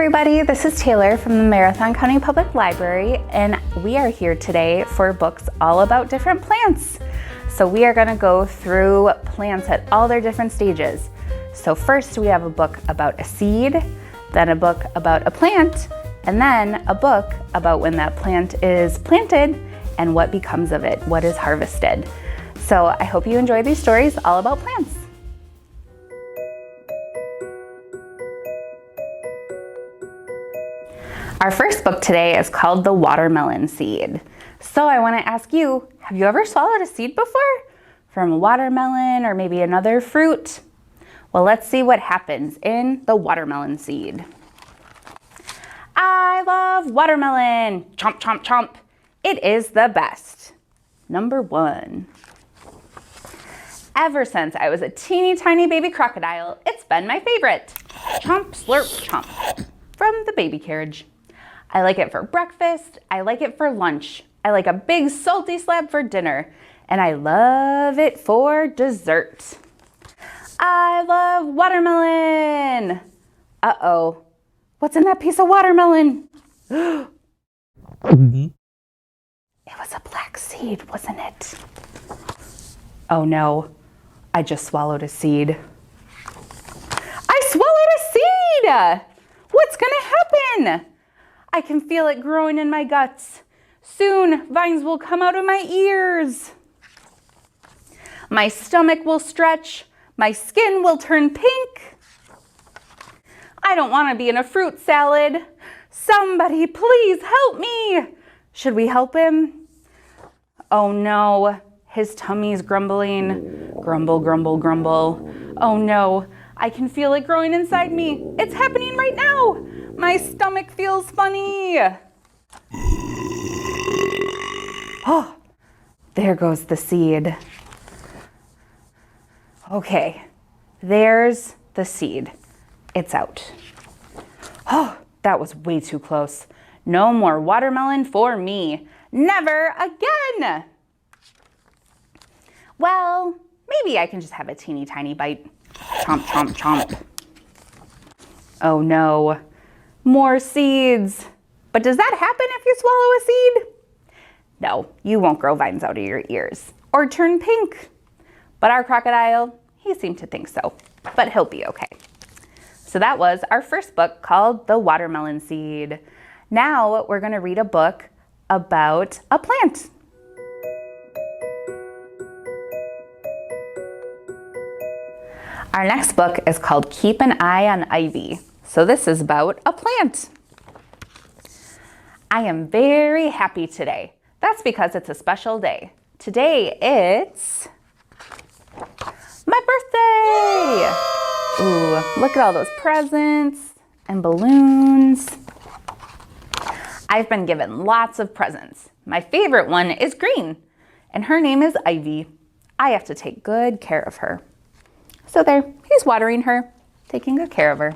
everybody, this is Taylor from the Marathon County Public Library, and we are here today for books all about different plants. So we are going to go through plants at all their different stages. So first we have a book about a seed, then a book about a plant, and then a book about when that plant is planted and what becomes of it, what is harvested. So I hope you enjoy these stories all about plants. Our first book today is called The Watermelon Seed. So I want to ask you, have you ever swallowed a seed before? From a watermelon or maybe another fruit? Well, let's see what happens in the watermelon seed. I love watermelon. Chomp, chomp, chomp. It is the best. Number 1. Ever since I was a teeny tiny baby crocodile, it's been my favorite. Chomp, slurp, chomp. From the baby carriage. I like it for breakfast, I like it for lunch, I like a big salty slab for dinner, and I love it for dessert. I love watermelon. Uh-oh, what's in that piece of watermelon? It was a black seed, wasn't it? Oh no, I just swallowed a seed. I swallowed a seed! What's gonna happen? I can feel it growing in my guts. Soon, vines will come out of my ears. My stomach will stretch. My skin will turn pink. I don't want to be in a fruit salad. Somebody please help me. Should we help him? Oh no, his tummy's grumbling. Grumble, grumble, grumble. Oh no, I can feel it growing inside me. It's happening right now. My stomach feels funny. Oh, there goes the seed. Okay, there's the seed. It's out. Oh, that was way too close. No more watermelon for me. Never again. Well, maybe I can just have a teeny tiny bite. Chomp, chomp, chomp. Oh no. More seeds. But does that happen if you swallow a seed? No, you won't grow vines out of your ears or turn pink. But our crocodile, he seemed to think so, but he'll be okay. So that was our first book called The Watermelon Seed. Now we're going to read a book about a plant. Our next book is called Keep an Eye on Ivy. So this is about a plant. I am very happy today. That's because it's a special day. Today it's my birthday. Ooh, look at all those presents and balloons. I've been given lots of presents. My favorite one is green, and her name is Ivy. I have to take good care of her. So there, he's watering her, taking good care of her.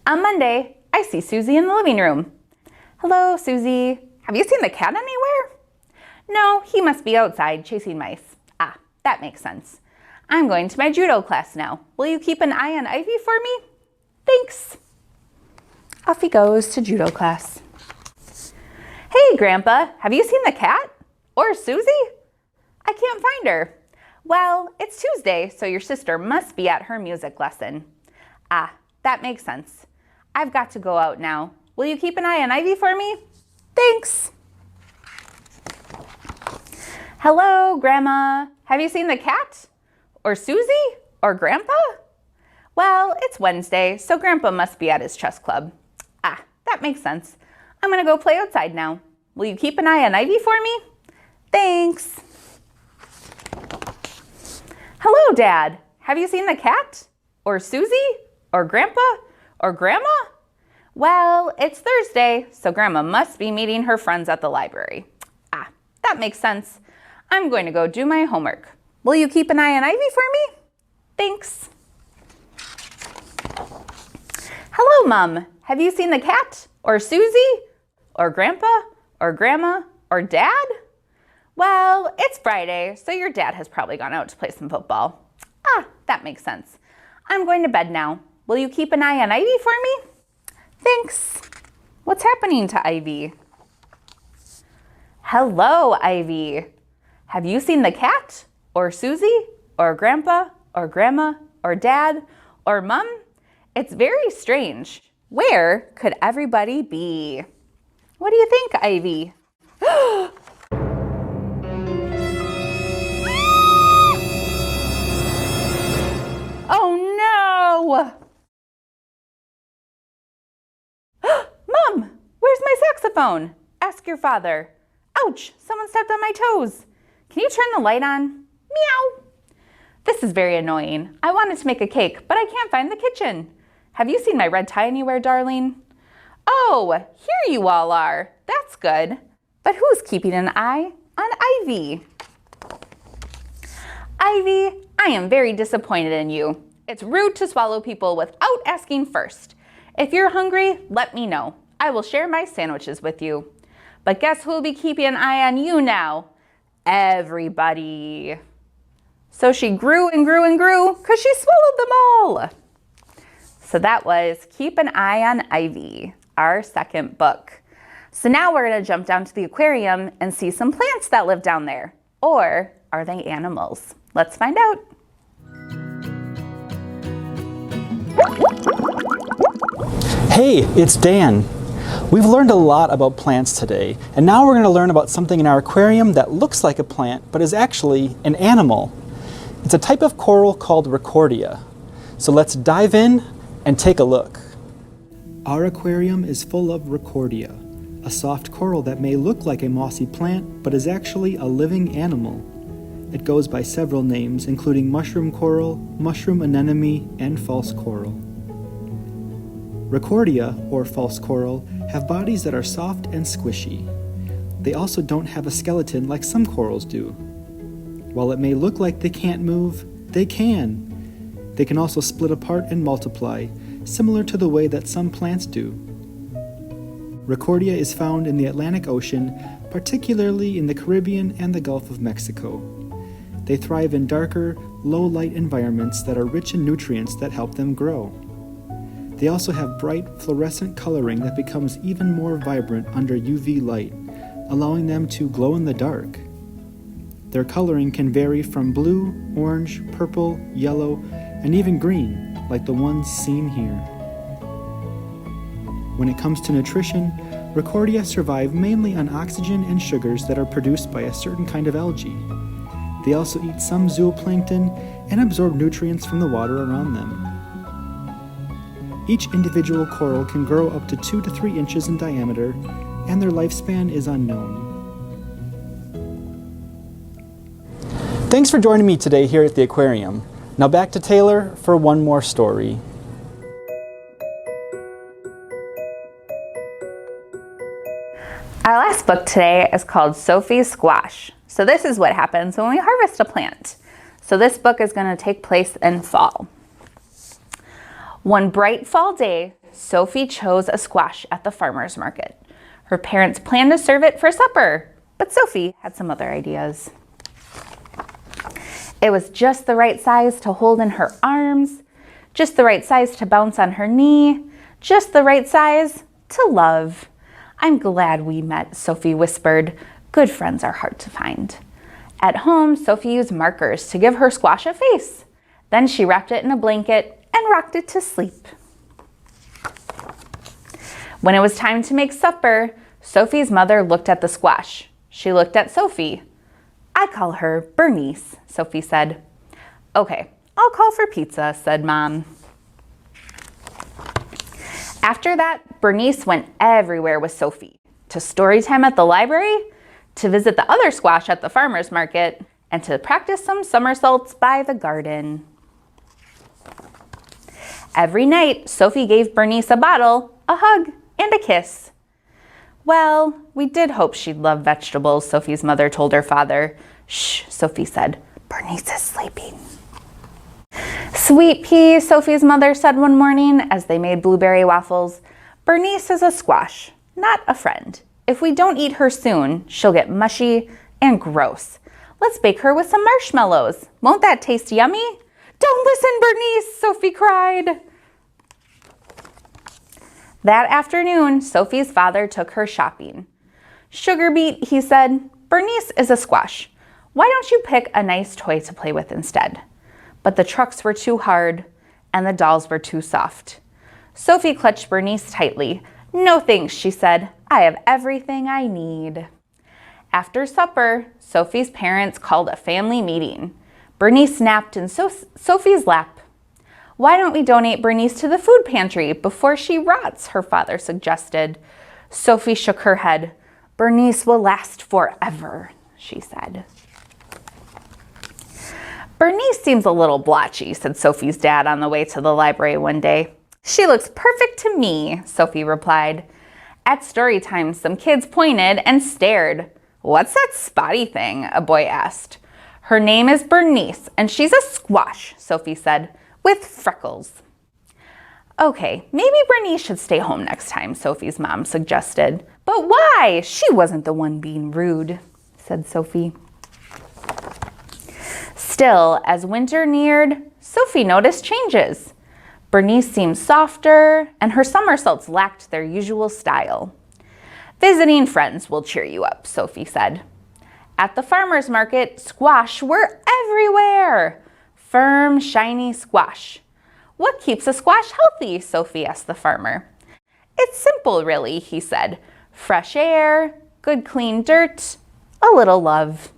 On Monday, I see Susie in the living room. Hello, Susie. Have you seen the cat anywhere? No, he must be outside chasing mice. Ah, that makes sense. I'm going to my judo class now. Will you keep an eye on Ivy for me? Thanks. Off he goes to judo class. Hey, Grandpa, have you seen the cat? Or Susie? I can't find her. Well, it's Tuesday, so your sister must be at her music lesson. Ah, that makes sense. I've got to go out now. Will you keep an eye on Ivy for me? Thanks. Hello, Grandma. Have you seen the cat? Or Susie? Or Grandpa? Well, it's Wednesday, so Grandpa must be at his chess club. Ah, that makes sense. I'm gonna go play outside now. Will you keep an eye on Ivy for me? Thanks. Hello, Dad. Have you seen the cat? Or Susie? Or Grandpa? Or Grandma? Well, it's Thursday, so Grandma must be meeting her friends at the library. Ah, that makes sense. I'm going to go do my homework. Will you keep an eye on Ivy for me? Thanks. Hello, Mom. Have you seen the cat? Or Susie? Or Grandpa? Or Grandma? Or Dad? Well, it's Friday, so your dad has probably gone out to play some football. Ah, that makes sense. I'm going to bed now. Will you keep an eye on Ivy for me? Thanks. What's happening to Ivy? Hello, Ivy. Have you seen the cat? Or Susie? Or Grandpa? Or Grandma? Or Dad? Or Mom? It's very strange. Where could everybody be? What do you think, Ivy? Oh no! Mom, where's my saxophone? Ask your father. Ouch, someone stepped on my toes. Can you turn the light on? Meow. This is very annoying. I wanted to make a cake, but I can't find the kitchen. Have you seen my red tie anywhere, darling? Oh, here you all are. That's good. But who's keeping an eye on Ivy? Ivy, I am very disappointed in you. It's rude to swallow people without asking first. If you're hungry, let me know. I will share my sandwiches with you. But guess who will be keeping an eye on you now? Everybody. So she grew and grew and grew because she swallowed them all. So that was Keep an Eye on Ivy, our second book. So now we're going to jump down to the aquarium and see some plants that live down there. Or are they animals? Let's find out. Hey, it's Dan. We've learned a lot about plants today, and now we're going to learn about something in our aquarium that looks like a plant, but is actually an animal. It's a type of coral called Recordia. So let's dive in and take a look. Our aquarium is full of Recordia, a soft coral that may look like a mossy plant, but is actually a living animal. It goes by several names, including mushroom coral, mushroom anemone, and false coral. Recordia, or false coral, have bodies that are soft and squishy. They also don't have a skeleton like some corals do. While it may look like they can't move, they can. They can also split apart and multiply, similar to the way that some plants do. Recordia is found in the Atlantic Ocean, particularly in the Caribbean and the Gulf of Mexico. They thrive in darker, low-light environments that are rich in nutrients that help them grow. They also have bright, fluorescent coloring that becomes even more vibrant under UV light, allowing them to glow in the dark. Their coloring can vary from blue, orange, purple, yellow, and even green, like the ones seen here. When it comes to nutrition, Recordia survive mainly on oxygen and sugars that are produced by a certain kind of algae. They also eat some zooplankton and absorb nutrients from the water around them. Each individual coral can grow up to 2 to 3 inches in diameter, and their lifespan is unknown. Thanks for joining me today here at the aquarium. Now back to Taylor for one more story. Our last book today is called Sophies Squash. So this is what happens when we harvest a plant. So this book is going to take place in fall. One bright fall day, Sophie chose a squash at the farmer's market. Her parents planned to serve it for supper, but Sophie had some other ideas. It was just the right size to hold in her arms, just the right size to bounce on her knee, just the right size to love. I'm glad we met, Sophie whispered. Good friends are hard to find. At home, Sophie used markers to give her squash a face. Then she wrapped it in a blanket and rocked it to sleep. When it was time to make supper, Sophie's mother looked at the squash. She looked at Sophie. I call her Bernice, Sophie said. Okay, I'll call for pizza, said Mom. After that, Bernice went everywhere with Sophie, to story time at the library, to visit the other squash at the farmer's market, and to practice some somersaults by the garden. Every night, Sophie gave Bernice a bottle, a hug, and a kiss. Well, we did hope she'd love vegetables, Sophie's mother told her father. Shh, Sophie said. Bernice is sleeping. Sweet pea, Sophie's mother said one morning as they made blueberry waffles. Bernice is a squash, not a friend. If we don't eat her soon, she'll get mushy and gross. Let's bake her with some marshmallows. Won't that taste yummy? Don't listen, Bernice, Sophie cried. That afternoon, Sophie's father took her shopping. "Sugar beet," he said, "Bernice is a squash. Why don't you pick a nice toy to play with instead?" But the trucks were too hard and the dolls were too soft. Sophie clutched Bernice tightly. "No thanks," she said. "I have everything I need." After supper, Sophie's parents called a family meeting. Bernice napped in Sophie's lap. "Why don't we donate Bernice to the food pantry before she rots?" her father suggested. Sophie shook her head. "Bernice will last forever," she said. "Bernice seems a little blotchy," said Sophie's dad on the way to the library one day. "She looks perfect to me," Sophie replied. At story time, some kids pointed and stared. "What's that spotty thing?" a boy asked. "Her name is Bernice, and she's a squash," Sophie said, "with freckles." "Okay, maybe Bernice should stay home next time," Sophie's mom suggested. "But why? She wasn't the one being rude," said Sophie. Still, as winter neared, Sophie noticed changes. Bernice seemed softer, and her somersaults lacked their usual style. "Visiting friends will cheer you up," Sophie said. At the farmer's market, squash were everywhere. Firm, shiny squash. "What keeps a squash healthy?" Sophie asked the farmer. "It's simple, really," he said. "Fresh air, good clean dirt, a little love."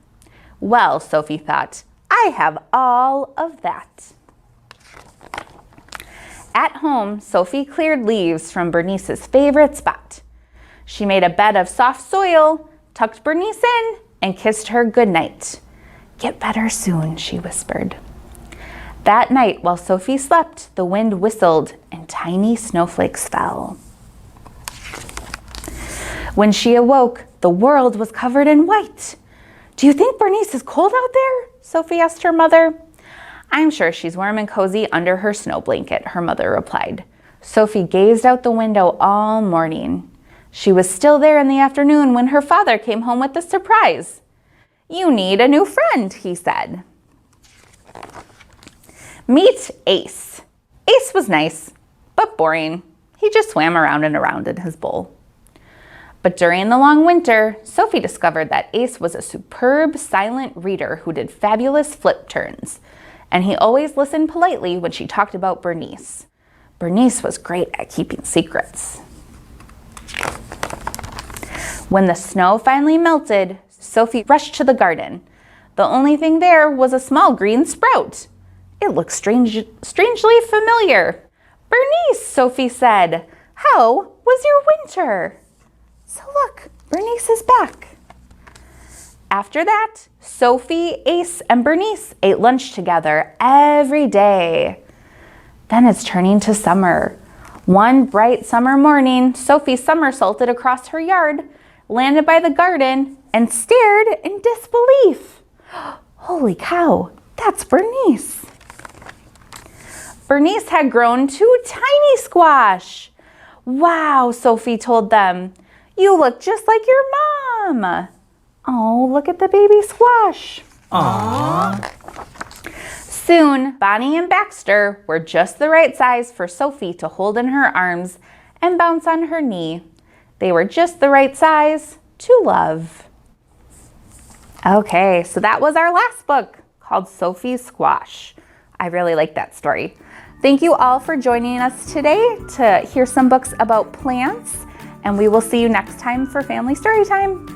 Well, Sophie thought, I have all of that. At home, Sophie cleared leaves from Bernice's favorite spot. She made a bed of soft soil, tucked Bernice in, and kissed her goodnight. "Get better soon," she whispered. That night, while Sophie slept, the wind whistled and tiny snowflakes fell. When she awoke, the world was covered in white. "Do you think Bernice is cold out there?" Sophie asked her mother. "I'm sure she's warm and cozy under her snow blanket," her mother replied. Sophie gazed out the window all morning. She was still there in the afternoon when her father came home with a surprise. "You need a new friend," he said. "Meet Ace." Ace was nice, but boring. He just swam around and around in his bowl. But during the long winter, Sophie discovered that Ace was a superb silent reader who did fabulous flip turns, and he always listened politely when she talked about Bernice. Bernice was great at keeping secrets. When the snow finally melted, Sophie rushed to the garden. The only thing there was a small green sprout. It looked strangely familiar. "Bernice," Sophie said, "how was your winter?" So look, Bernice is back. After that, Sophie, Ace, and Bernice ate lunch together every day. Then it's turning to summer. One bright summer morning, Sophie somersaulted across her yard, landed by the garden, and stared in disbelief. Holy cow, that's Bernice. Bernice had grown to tiny squash. "Wow," Sophie told them. "You look just like your mom." Oh, look at the baby squash. Aww. Soon, Bonnie and Baxter were just the right size for Sophie to hold in her arms and bounce on her knee. They were just the right size to love. Okay, so that was our last book called Sophies Squash. I really like that story. Thank you all for joining us today to hear some books about plants, and we will see you next time for Family Story Time.